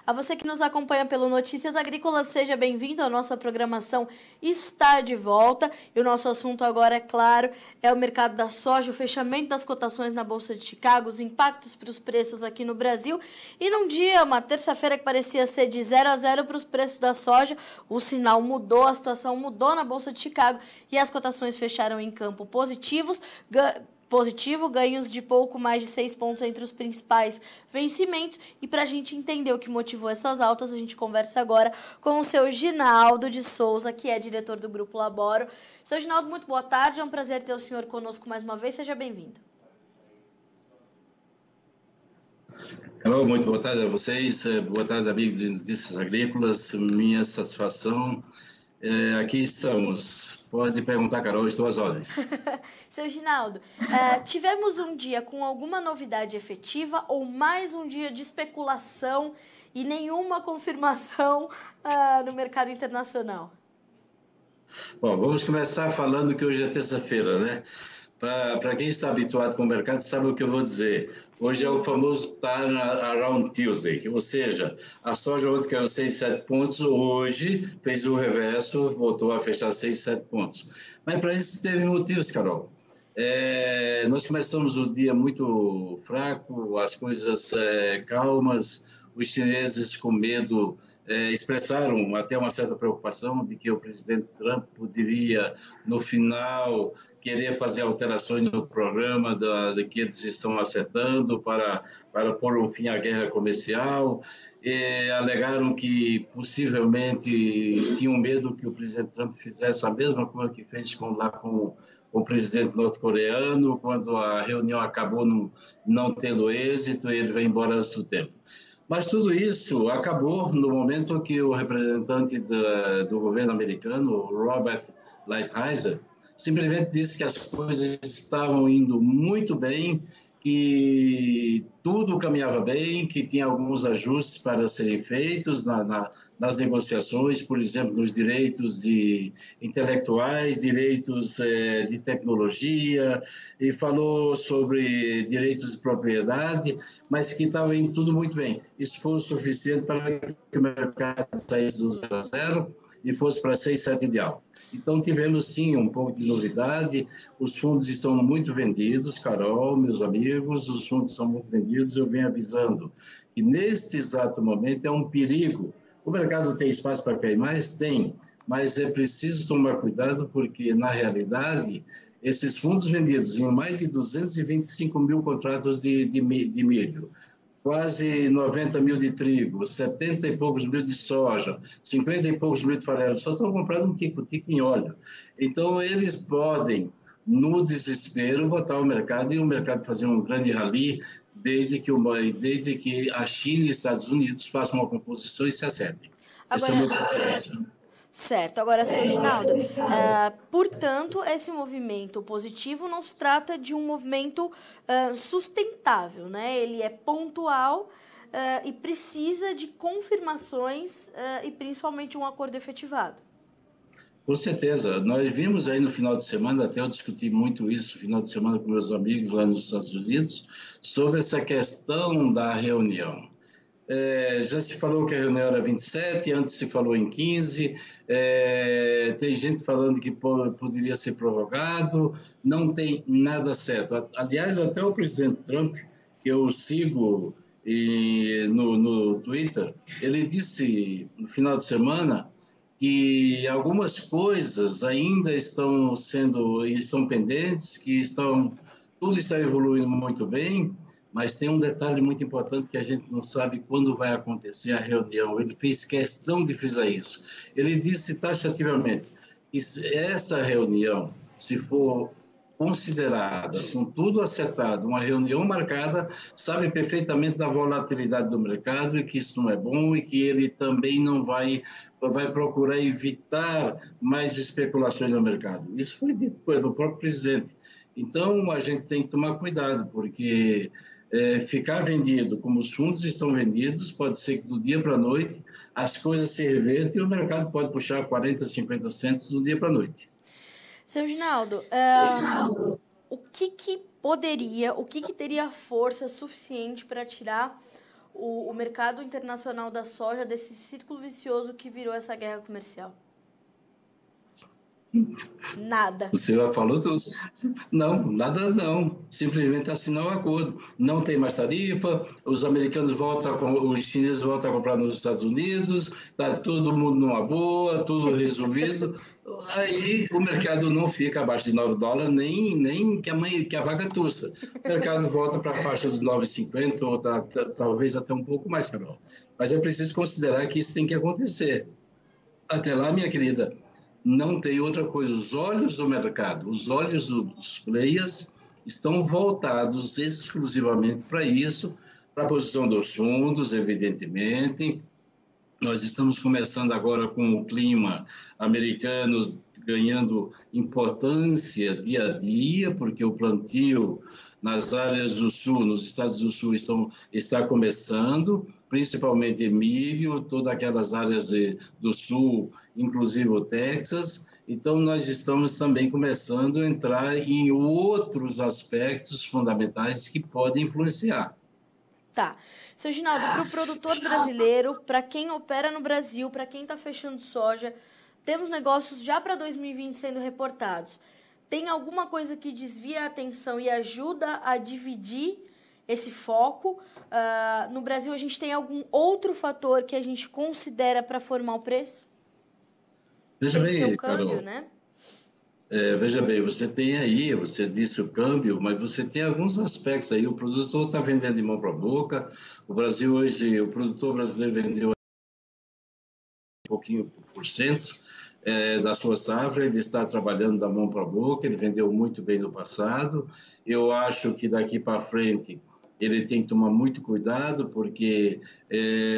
A você que nos acompanha pelo Notícias Agrícolas, seja bem-vindo. A nossa programação está de volta. E o nosso assunto agora, é claro, é o mercado da soja, o fechamento das cotações na Bolsa de Chicago, os impactos para os preços aqui no Brasil. E num dia, uma terça-feira que parecia ser de 0-0 para os preços da soja, o sinal mudou, a situação mudou na Bolsa de Chicago e as cotações fecharam em campo positivo, ganhos de pouco mais de 6 pontos entre os principais vencimentos. E para a gente entender o que motivou essas altas, a gente conversa agora com o seu Ginaldo de Souza, que é diretor do Grupo Laboro. Seu Ginaldo, muito boa tarde, é um prazer ter o senhor conosco mais uma vez, seja bem-vindo. Alô, muito boa tarde a vocês, boa tarde, amigos de Notícias Agrícolas, minha satisfação. Aqui estamos. Pode perguntar, Carol, estou às ordens. Seu Ginaldo, tivemos um dia com alguma novidade efetiva ou mais um dia de especulação e nenhuma confirmação no mercado internacional? Bom, vamos começar falando que hoje é terça-feira, né? Para quem está habituado com o mercado, sabe o que eu vou dizer. Hoje é o famoso Turn Around Tuesday, ou seja, a soja ontem caiu 6, 7 pontos, hoje fez o reverso, voltou a fechar 6, 7 pontos. Mas para isso teve motivos, Carol. Nós começamos o dia muito fraco, as coisas calmas, os chineses com medo expressaram até uma certa preocupação de que o presidente Trump poderia, no final, querer fazer alterações no programa que eles estão acertando para pôr um fim à guerra comercial. Alegaram que possivelmente tinham medo que o presidente Trump fizesse a mesma coisa que fez com o presidente norte-coreano, quando a reunião acabou não tendo êxito, ele veio embora antes do tempo. Mas tudo isso acabou no momento que o representante do governo americano, Robert Lighthizer, simplesmente disse que as coisas estavam indo muito bem, que tudo caminhava bem, que tinha alguns ajustes para serem feitos nas negociações, por exemplo, nos direitos intelectuais, direitos de tecnologia, e falou sobre direitos de propriedade, mas que estava indo tudo muito bem. Isso foi o suficiente para que o mercado saísse do 0 a 0 e fosse para 6, 7 de alta. Então, tivemos, sim, um pouco de novidade. Os fundos estão muito vendidos, Carol, meus amigos, os fundos são muito vendidos. Eu venho avisando que, neste exato momento, é um perigo. O mercado tem espaço para cair mais? Tem, mas é preciso tomar cuidado porque, na realidade, esses fundos vendidos em mais de 225 mil contratos de milho, quase 90 mil de trigo, 70 e poucos mil de soja, 50 e poucos mil de farelo, só estão comprando um tico-tico em óleo. Então, eles podem, no desespero, botar o mercado e o mercado fazer um grande rally, desde que a China e os Estados Unidos façam uma composição e se acertem. Essa é a minha preferência. Certo. Agora, seu Ginaldo, portanto, esse movimento positivo não se trata de um movimento sustentável, né? Ele é pontual e precisa de confirmações e principalmente um acordo efetivado. Com certeza. Nós vimos aí no final de semana, até eu discuti muito isso no final de semana com meus amigos lá nos Estados Unidos, sobre essa questão da reunião. Já se falou que a reunião era 27, antes se falou em 15, tem gente falando que poderia ser prorrogado, não tem nada certo. Aliás, até o presidente Trump, que eu sigo no Twitter, ele disse no final de semana que algumas coisas ainda estão pendentes, que tudo está evoluindo muito bem, mas tem um detalhe muito importante que a gente não sabe quando vai acontecer a reunião. Ele fez questão de frisar isso. Ele disse taxativamente que essa reunião, se for considerada, com tudo acertado, uma reunião marcada, sabe perfeitamente da volatilidade do mercado e que isso não é bom e que ele também não vai procurar evitar mais especulações no mercado. Isso foi dito pelo próprio presidente. Então, a gente tem que tomar cuidado, porque ficar vendido como os fundos estão vendidos, pode ser que do dia para a noite as coisas se revertam e o mercado pode puxar 40, 50 centos do dia para a noite. Seu Ginaldo, o que teria força suficiente para tirar o mercado internacional da soja desse círculo vicioso que virou essa guerra comercial? Nada. Você já falou tudo. Não, nada não. Simplesmente assinar um acordo. Não tem mais tarifa, os americanos os chineses voltam a comprar nos Estados Unidos, está todo mundo numa boa, tudo resolvido. Aí o mercado não fica abaixo de $9, nem que a vaca tussa. O mercado volta para a faixa de 9,50 ou talvez até um pouco mais, Carol. Mas é preciso considerar que isso tem que acontecer. Até lá, minha querida, não tem outra coisa. Os olhos do mercado, os olhos dos players estão voltados exclusivamente para isso, para a posição dos fundos, evidentemente. Nós estamos começando agora com o clima americano ganhando importância dia a dia, porque o plantio nas áreas do sul, nos estados do sul, está começando, principalmente milho, todas aquelas áreas do sul, inclusive o Texas. Então, nós estamos também começando a entrar em outros aspectos fundamentais que podem influenciar. Tá. Seu Ginaldo, para o produtor brasileiro, para quem opera no Brasil, para quem está fechando soja, temos negócios já para 2020 sendo reportados. Tem alguma coisa que desvia a atenção e ajuda a dividir esse foco? No Brasil, a gente tem algum outro fator que a gente considera para formar o preço? Veja bem, o câmbio, Carol, né? Veja bem, você tem aí, você disse o câmbio, mas você tem alguns aspectos aí. O produtor está vendendo de mão para a boca. O Brasil hoje, o produtor brasileiro vendeu um pouquinho por cento da sua safra. Ele está trabalhando da mão para a boca. Ele vendeu muito bem no passado. Eu acho que daqui para frente ele tem que tomar muito cuidado, porque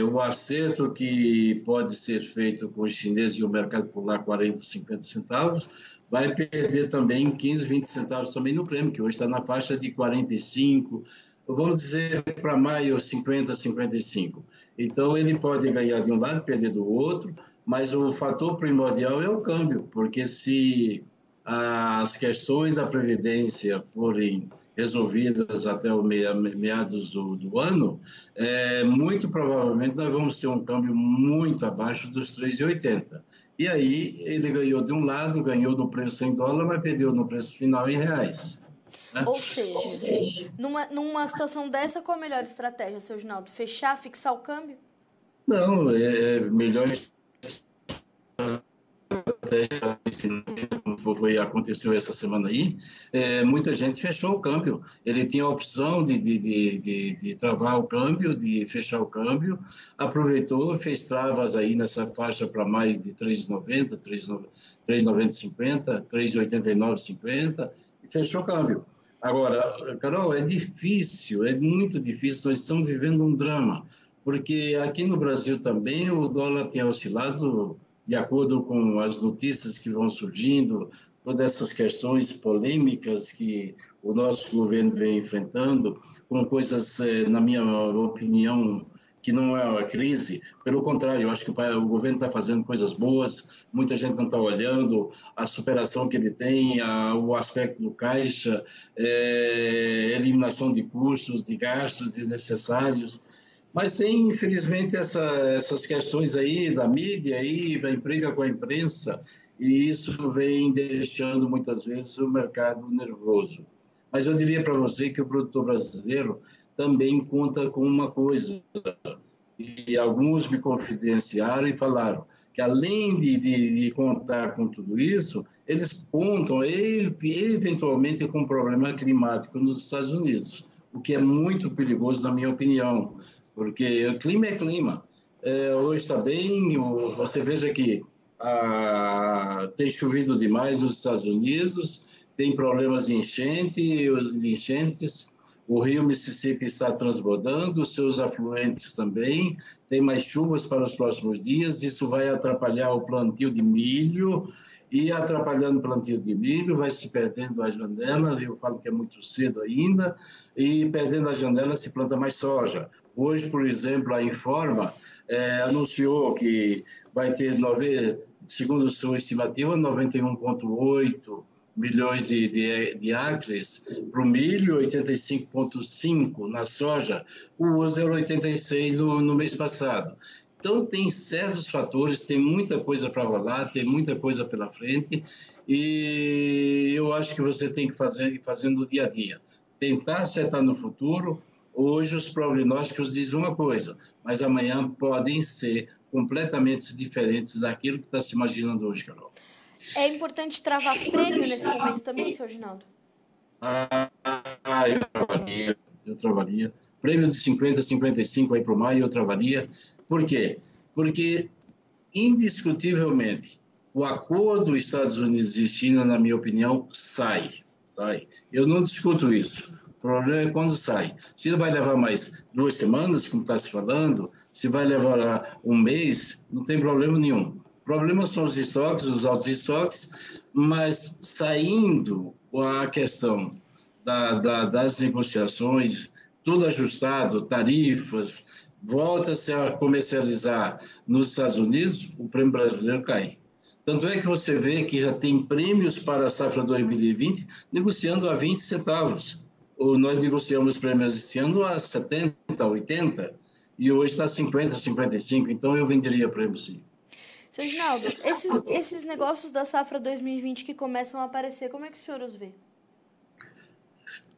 o acerto que pode ser feito com os chineses e o mercado por lá 40, 50 centavos, vai perder também 15, 20 centavos também no prêmio, que hoje está na faixa de 45, vamos dizer para maio 50, 55. Então ele pode ganhar de um lado, perder do outro, mas o fator primordial é o câmbio, porque se as questões da Previdência forem resolvidas até o meados do ano, muito provavelmente nós vamos ter um câmbio muito abaixo dos 3,80. E aí ele ganhou de um lado, ganhou no preço em dólar, mas perdeu no preço final em reais. Né? Ou seja, numa situação dessa, qual a melhor estratégia, seu Ginaldo? Fechar, fixar o câmbio? Não, é melhor como aconteceu essa semana aí, muita gente fechou o câmbio. Ele tinha a opção de travar o câmbio, de fechar o câmbio, aproveitou, fez travas aí nessa faixa para mais de 3,90, 3,90,50, 3,89,50 e fechou o câmbio. Agora, Carol, é difícil, é muito difícil, nós estamos vivendo um drama, porque aqui no Brasil também o dólar tem oscilado de acordo com as notícias que vão surgindo, todas essas questões polêmicas que o nosso governo vem enfrentando, com coisas, na minha opinião, que não é uma crise. Pelo contrário, eu acho que o governo está fazendo coisas boas, muita gente não está olhando a superação que ele tem, o aspecto do caixa, eliminação de custos, de gastos desnecessários. Mas tem, infelizmente, essas questões aí da mídia, aí, da briga com a imprensa, e isso vem deixando, muitas vezes, o mercado nervoso. Mas eu diria para você que o produtor brasileiro também conta com uma coisa, e alguns me confidenciaram e falaram que, além de contar com tudo isso, eles contam, eventualmente, com um problema climático nos Estados Unidos, o que é muito perigoso, na minha opinião. Porque o clima é clima. Hoje está bem, você veja que tem chovido demais nos Estados Unidos, tem problemas de enchentes, o rio Mississippi está transbordando, os seus afluentes também, tem mais chuvas para os próximos dias, isso vai atrapalhar o plantio de milho, e atrapalhando o plantio de milho, vai se perdendo a janela, eu falo que é muito cedo ainda, e perdendo a janela se planta mais soja. Hoje, por exemplo, a Informa anunciou que vai ter, segundo sua estimativa, 91,8 milhões de acres para o milho, 85,5 na soja, o uso era 86 no mês passado. Então, tem certos fatores, tem muita coisa para rolar, tem muita coisa pela frente, e eu acho que você tem que fazer fazendo dia a dia. Tentar acertar no futuro. Hoje os prognósticos dizem uma coisa, mas amanhã podem ser completamente diferentes daquilo que está se imaginando hoje, Carol. É importante travar prêmio nesse momento também, seu Ginaldo? Eu travaria. Prêmio de 50, 55 aí para o maio, eu travaria. Por quê? Porque, indiscutivelmente, o acordo dos Estados Unidos e China, na minha opinião, sai. Eu não discuto isso. O problema é quando sai. Se vai levar mais 2 semanas, como está se falando, se vai levar um mês, não tem problema nenhum. O problema são os estoques, os altos estoques, mas saindo a questão das negociações, tudo ajustado, tarifas, volta-se a comercializar nos Estados Unidos, o prêmio brasileiro cai. Tanto é que você vê que já tem prêmios para a safra 2020 negociando a 20 centavos. Nós negociamos prêmios esse ano a 70, 80, e hoje está 50, 55, então eu venderia prêmio sim. Seu Ginaldo, esses negócios da safra 2020 que começam a aparecer, como é que o senhor os vê?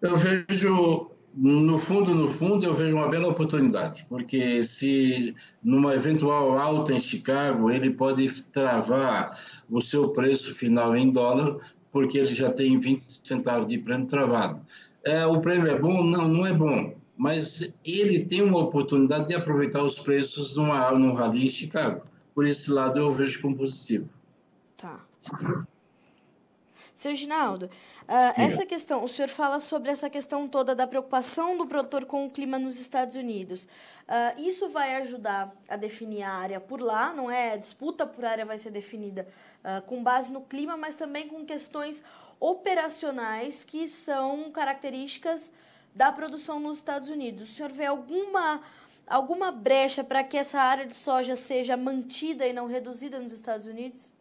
Eu vejo, no fundo, eu vejo uma bela oportunidade, porque se numa eventual alta em Chicago, ele pode travar o seu preço final em dólar, porque ele já tem 20 centavos de prêmio travado. O prêmio é bom? Não, não é bom, mas ele tem uma oportunidade de aproveitar os preços num rally em Chicago. Por esse lado, eu vejo como positivo. Tá. Seu Ginaldo, essa questão, o senhor fala sobre essa questão toda da preocupação do produtor com o clima nos Estados Unidos. Isso vai ajudar a definir a área por lá, não é? A disputa por área vai ser definida com base no clima, mas também com questões operacionais que são características da produção nos Estados Unidos. O senhor vê alguma brecha para que essa área de soja seja mantida e não reduzida nos Estados Unidos?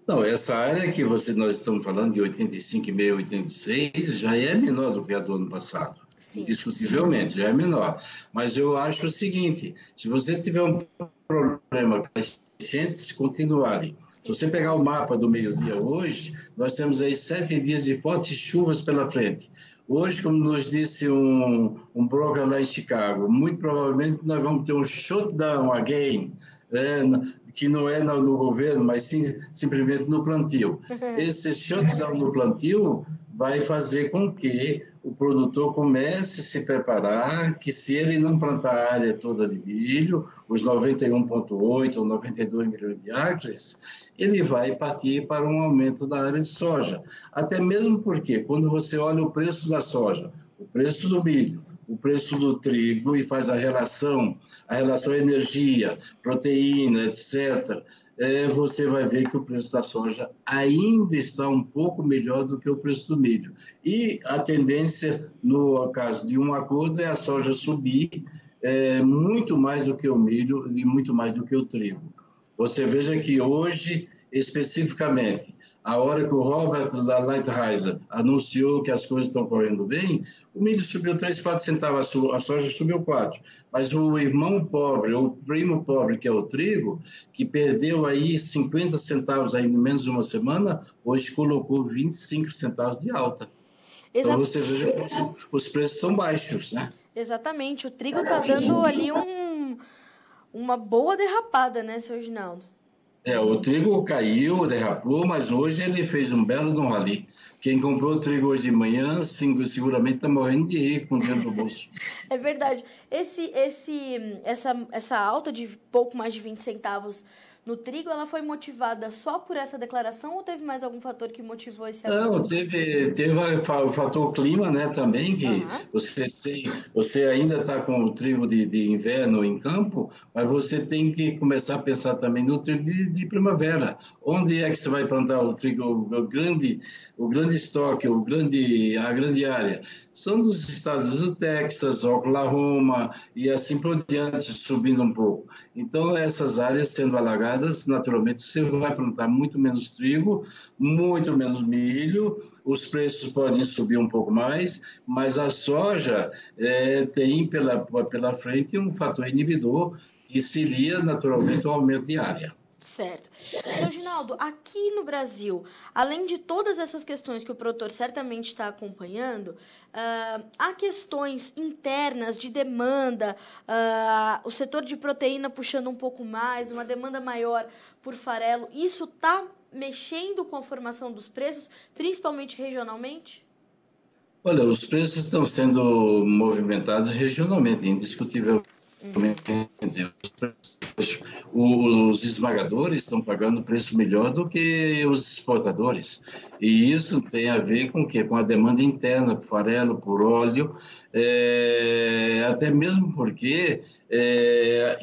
Não, essa área que nós estamos falando de 85,5, 86, já é menor do que a do ano passado. Sim. Indiscutivelmente, já é menor. Mas eu acho o seguinte, se você tiver um problema com as enchentes continuarem, se você pegar o mapa do meio-dia hoje, nós temos aí 7 dias de fortes chuvas pela frente. Hoje, como nos disse um broker lá em Chicago, muito provavelmente nós vamos ter um shutdown again, que não é no governo, mas sim simplesmente no plantio. Esse shutdown no plantio vai fazer com que o produtor comece a se preparar, que se ele não plantar a área toda de milho, os 91,8 ou 92 milhões de acres, ele vai partir para um aumento da área de soja. Até mesmo porque, quando você olha o preço da soja, o preço do milho, o preço do trigo e faz a relação energia, proteína, etc., você vai ver que o preço da soja ainda está um pouco melhor do que o preço do milho. E a tendência, no caso de um acordo, é a soja subir muito mais do que o milho e muito mais do que o trigo. Você veja que hoje, especificamente, a hora que o Robert Lighthizer anunciou que as coisas estão correndo bem, o milho subiu 3, 4 centavos, a soja subiu 4. Mas o irmão pobre, ou o primo pobre, que é o trigo, que perdeu aí 50 centavos aí em menos de uma semana, hoje colocou 25 centavos de alta. Então você veja que os preços são baixos, né? Exatamente. O trigo está dando ali uma boa derrapada, né, seu Ginaldo? O trigo caiu, derrapou, mas hoje ele fez um belo de um rally. Quem comprou o trigo hoje de manhã, seguramente está morrendo de rir com o dinheiro do bolso. É verdade. Essa alta de pouco mais de 20 centavos no trigo, ela foi motivada só por essa declaração ou teve mais algum fator que motivou esse avanço? Não, teve o fator clima, né, também, que você ainda está com o trigo de inverno em campo, mas você tem que começar a pensar também no trigo de primavera. Onde é que você vai plantar o trigo, o grande estoque, a grande área? São dos estados do Texas, Oklahoma e assim por diante, subindo um pouco. Então, essas áreas sendo alagadas, complicadas, naturalmente você vai plantar muito menos trigo, muito menos milho, os preços podem subir um pouco mais, mas a soja tem pela frente um fator inibidor, que seria naturalmente o aumento de área. Certo. Seu Ginaldo, aqui no Brasil, além de todas essas questões que o produtor certamente está acompanhando, há questões internas de demanda, o setor de proteína puxando um pouco mais, uma demanda maior por farelo. Isso está mexendo com a formação dos preços, principalmente regionalmente? Olha, os preços estão sendo movimentados regionalmente, indiscutivelmente. Os esmagadores estão pagando preço melhor do que os exportadores. E isso tem a ver com o quê? Com a demanda interna por farelo, por óleo, até mesmo porque,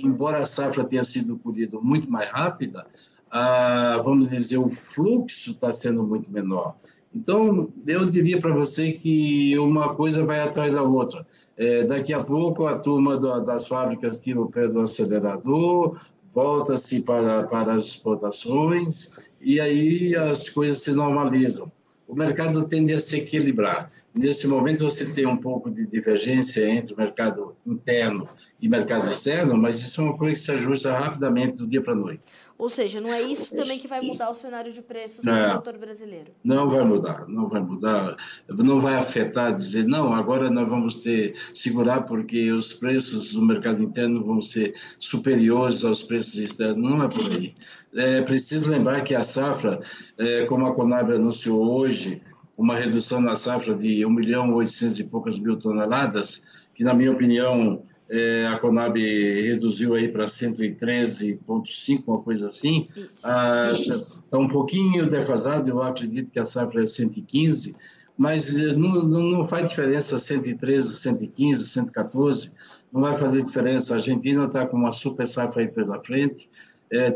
embora a safra tenha sido colhida muito mais rápida, vamos dizer, o fluxo está sendo muito menor. Então, eu diria para você que uma coisa vai atrás da outra. Daqui a pouco, a turma das fábricas tira o pé do acelerador, volta-se para as exportações, e aí as coisas se normalizam. O mercado tende a se equilibrar. Nesse momento, você tem um pouco de divergência entre o mercado interno e mercado externo, mas isso é uma coisa que se ajusta rapidamente do dia para a noite. Ou seja, não é isso também que vai mudar o cenário de preços do produtor brasileiro? Não vai mudar, não vai afetar, dizer, não, agora nós vamos segurar porque os preços do mercado interno vão ser superiores aos preços externos, não é por aí. É preciso lembrar que a safra, como a Conab anunciou hoje, uma redução na safra de 1.800.000 e poucas mil toneladas, que na minha opinião a Conab reduziu aí para 113,5, uma coisa assim. Está um pouquinho defasado, eu acredito que a safra é 115, mas não faz diferença 113, 115, 114, não vai fazer diferença. A Argentina está com uma super safra aí pela frente,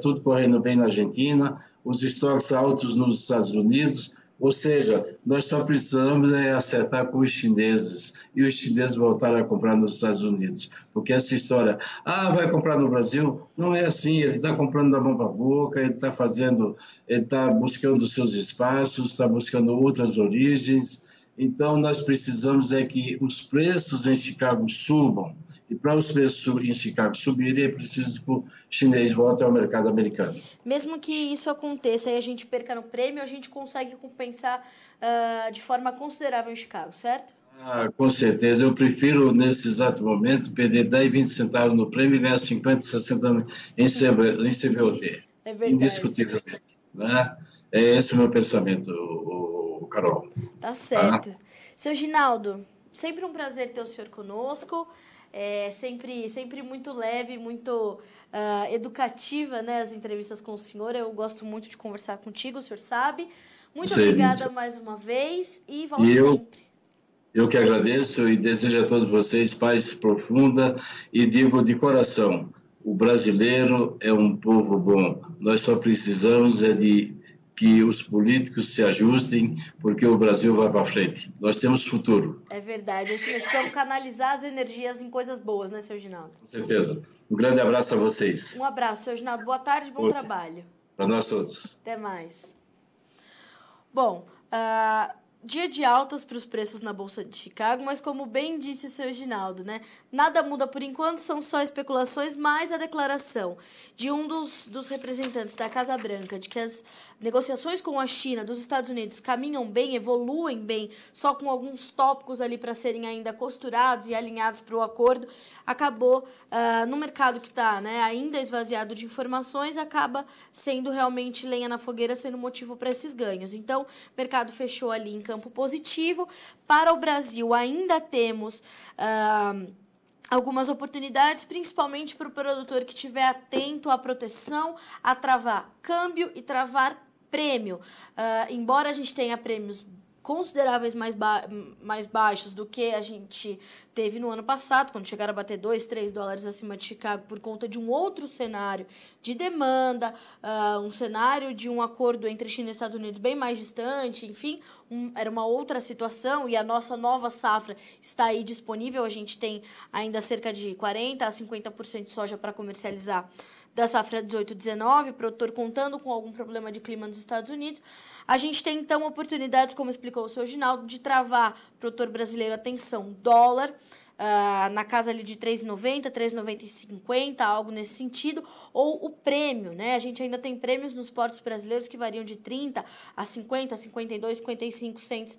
tudo correndo bem na Argentina, os estoques altos nos Estados Unidos. Ou seja, nós só precisamos acertar com os chineses e os chineses voltarem a comprar nos Estados Unidos. Porque essa história, vai comprar no Brasil, não é assim, ele está comprando da mão para a boca, ele está buscando seus espaços, está buscando outras origens. Então, nós precisamos que os preços em Chicago subam. E para os preços em Chicago subirem, é preciso que o chinês volte ao mercado americano. Mesmo que isso aconteça e a gente perca no prêmio, a gente consegue compensar de forma considerável em Chicago, certo? Com certeza. Eu prefiro, nesse exato momento, perder 10, 20 centavos no prêmio e ganhar 50, 60 em CVOT. É verdade. Indiscutivelmente. Né? É esse o meu pensamento, Carol. Tá certo. Seu Ginaldo, sempre um prazer ter o senhor conosco. Sempre muito leve, muito educativa, né, as entrevistas com o senhor. Eu gosto muito de conversar contigo, o senhor sabe. Muito obrigada mais uma vez e volte sempre. Eu que agradeço e desejo a todos vocês paz profunda e digo de coração, o brasileiro é um povo bom. Nós só precisamos de que os políticos se ajustem, porque o Brasil vai para frente. Nós temos futuro. É verdade. Precisamos canalizar as energias em coisas boas, né, seu Ginaldo? Com certeza. Um grande abraço a vocês. Um abraço, seu Ginaldo. Boa tarde, bom trabalho. Para nós todos. Até mais. Bom, dia de altas para os preços na Bolsa de Chicago, mas como bem disse o seu Ginaldo, né? Nada muda por enquanto, são só especulações, mas a declaração de um dos representantes da Casa Branca de que as negociações com a China, dos Estados Unidos, caminham bem, evoluem bem, só com alguns tópicos ali para serem ainda costurados e alinhados para o acordo, acabou, no mercado que está, né, ainda esvaziado de informações, acaba sendo realmente lenha na fogueira, sendo motivo para esses ganhos. Então, o mercado fechou ali em campo positivo. Para o Brasil, ainda temos algumas oportunidades, principalmente para o produtor que estiver atento à proteção, a travar câmbio e travar prêmio. Embora a gente tenha prêmios consideráveis mais baixos do que a gente teve no ano passado, quando chegaram a bater $2-3 acima de Chicago, por conta de um outro cenário de demanda, um cenário de um acordo entre China e Estados Unidos bem mais distante, enfim, era uma outra situação, e a nossa nova safra está aí disponível. A gente tem ainda cerca de 40% a 50% de soja para comercializar da safra 18-19, o produtor contando com algum problema de clima nos Estados Unidos. A gente tem, então, oportunidades, como explicou o seu Ginaldo, de travar o produtor brasileiro, atenção, dólar, na casa ali de 3,90, 3,90,50, algo nesse sentido, ou o prêmio, né? A gente ainda tem prêmios nos portos brasileiros que variam de 30 a 50, 52, 55 cents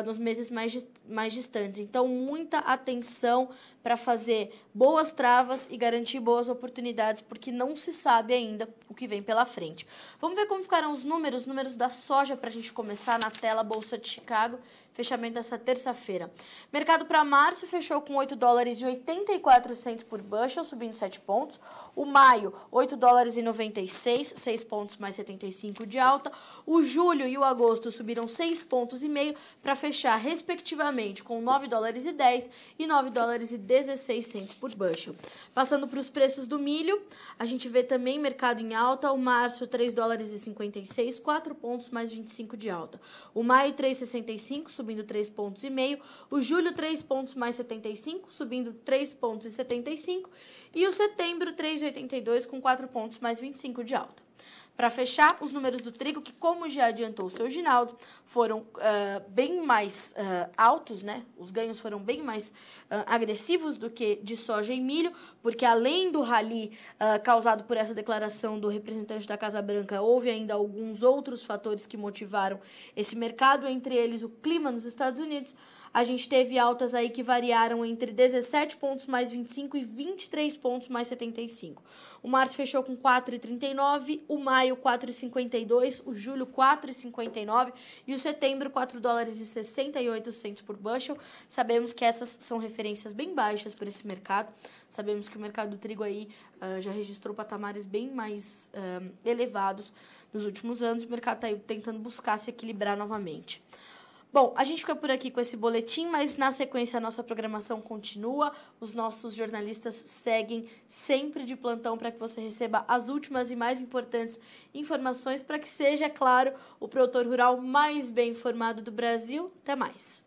nos meses mais distantes. Então, muita atenção para fazer boas travas e garantir boas oportunidades, porque não se sabe ainda o que vem pela frente. Vamos ver como ficaram os números da soja para a gente começar na tela Bolsa de Chicago, fechamento dessa terça-feira. Mercado para março fechou com 8 dólares e 84 cents por bushel, subindo 7 pontos. O maio, 8 dólares e 96, 6 pontos mais 75 de alta. O julho e o agosto subiram 6 pontos e meio para fechar, respectivamente, com 9 dólares e 10 e 9 dólares e 16 cents por bushel. Passando para os preços do milho, a gente vê também mercado em alta. O março, 3 dólares e 56, 4 pontos mais 25 de alta. O maio, 3,65, subindo 3 pontos e meio. O julho, 3 pontos mais 75, subindo 3 pontos e 75. E o setembro, 3,82, com 4 pontos mais 25 de alta. Para fechar, os números do trigo, que, como já adiantou o seu Ginaldo, foram bem mais altos, né? Os ganhos foram bem mais agressivos do que de soja e milho, porque além do rally causado por essa declaração do representante da Casa Branca, houve ainda alguns outros fatores que motivaram esse mercado, entre eles o clima nos Estados Unidos. A gente teve altas aí que variaram entre 17 pontos mais 25 e 23 pontos mais 75. O março fechou com 4,39, o maio 4,52, o julho 4,59 e o setembro 4 dólares e 68 cents por bushel. Sabemos que essas são referências bem baixas para esse mercado. Sabemos que o mercado do trigo aí já registrou patamares bem mais elevados nos últimos anos. O mercado está aí tentando buscar se equilibrar novamente. Bom, a gente fica por aqui com esse boletim, mas na sequência a nossa programação continua. Os nossos jornalistas seguem sempre de plantão para que você receba as últimas e mais importantes informações para que seja, claro, o produtor rural mais bem informado do Brasil. Até mais!